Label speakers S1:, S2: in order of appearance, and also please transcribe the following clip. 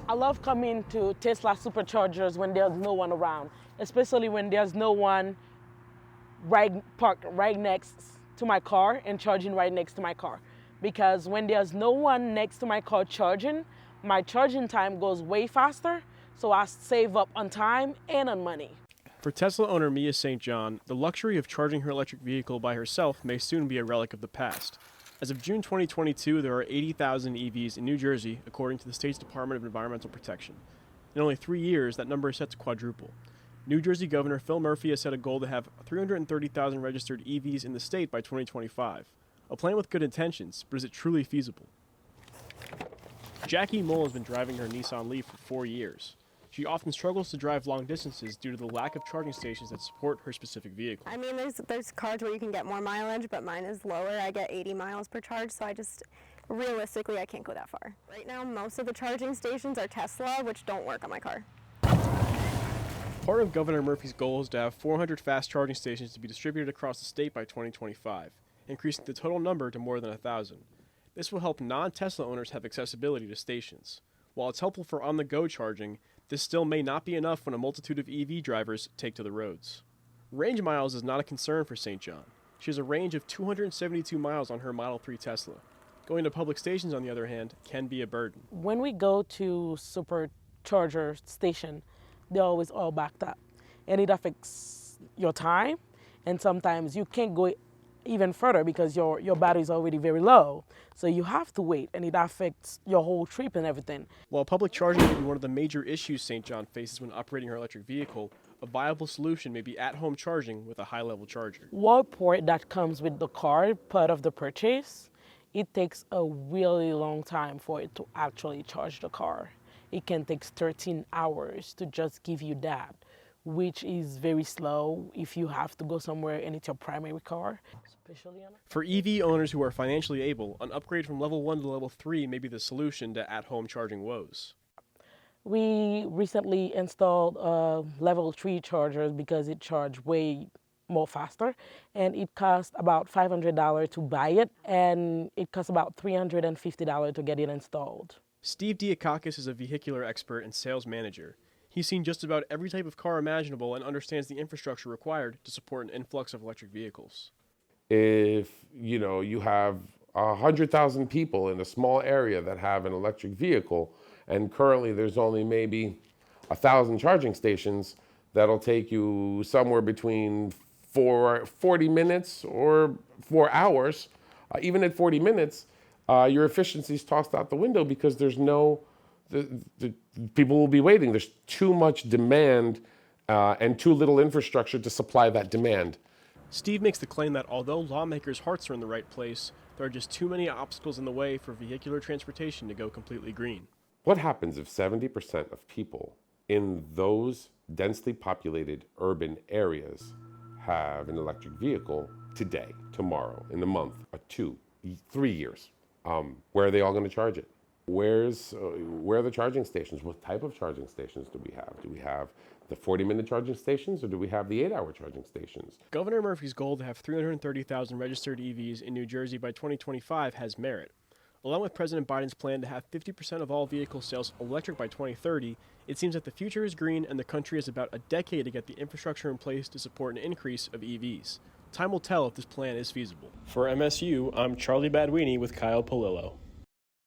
S1: I love coming to Tesla superchargers when there's no one around, especially when there's no one parked right next to my car and charging right next to my car. Because when there's no one next to my car charging, my charging time goes way faster, so I save up on time and on money.
S2: For Tesla owner Mia St. John, the luxury of charging her electric vehicle by herself may soon be a relic of the past. As of June 2022, there are 80,000 EVs in New Jersey, according to the state's Department of Environmental Protection. In only 3 years, that number is set to quadruple. New Jersey Governor Phil Murphy has set a goal to have 330,000 registered EVs in the state by 2025. A plan with good intentions, but is it truly feasible? Jackie Mole has been driving her Nissan Leaf for 4 years. She often struggles to drive long distances due to the lack of charging stations that support her specific vehicle.
S3: I mean, there's cars where you can get more mileage, but mine is lower. I get 80 miles per charge, so realistically, I can't go that far. Right now, most of the charging stations are Tesla, which don't work on my car.
S2: Part of Governor Murphy's goal is to have 400 fast charging stations to be distributed across the state by 2025, increasing the total number to more than 1,000. This will help non-Tesla owners have accessibility to stations. While it's helpful for on-the-go charging, this still may not be enough when a multitude of EV drivers take to the roads. Range miles is not a concern for St. John. She has a range of 272 miles on her Model 3 Tesla. Going to public stations, on the other hand, can be a burden.
S1: When we go to supercharger station, they're always all backed up. And it affects your time, and sometimes you can't go even further because your battery is already very low. So you have to wait, and it affects your whole trip and everything.
S2: While public charging may be one of the major issues St. John faces when operating her electric vehicle, a viable solution may be at-home charging with a high-level charger.
S1: Wall port that comes with the car, part of the purchase, it takes a really long time for it to actually charge the car. It can take 13 hours to just give you that, which is very slow if you have to go somewhere and it's your primary car.
S2: For EV owners who are financially able, an upgrade from level 1 to level 3 may be the solution to at-home charging woes.
S1: We recently installed level 3 chargers because it charged way more faster, and it cost about $500 to buy it, and it cost about $350 to get it installed.
S2: Steve Diakakis is a vehicular expert and sales manager. He's seen just about every type of car imaginable and understands the infrastructure required to support an influx of electric vehicles.
S4: If you have 100,000 people in a small area that have an electric vehicle, and currently there's only maybe 1,000 charging stations, that'll take you somewhere between 40 minutes or 4 hours. Even at 40 minutes, your efficiency is tossed out the window because there's the people will be waiting. There's too much demand and too little infrastructure to supply that demand.
S2: Steve makes the claim that although lawmakers' hearts are in the right place, there are just too many obstacles in the way for vehicular transportation to go completely green.
S4: What happens if 70% of people in those densely populated urban areas have an electric vehicle today, tomorrow, in a month, or 2, 3 years? Where are they all going to charge it? Where are the charging stations? What type of charging stations do we have? Do we have the 40-minute charging stations, or do we have the 8-hour charging stations?
S2: Governor Murphy's goal to have 330,000 registered EVs in New Jersey by 2025 has merit. Along with President Biden's plan to have 50% of all vehicle sales electric by 2030, it seems that the future is green and the country has about a decade to get the infrastructure in place to support an increase of EVs. Time will tell if this plan is feasible. For MSU, I'm Charlie Baduini with Kyle Polillo.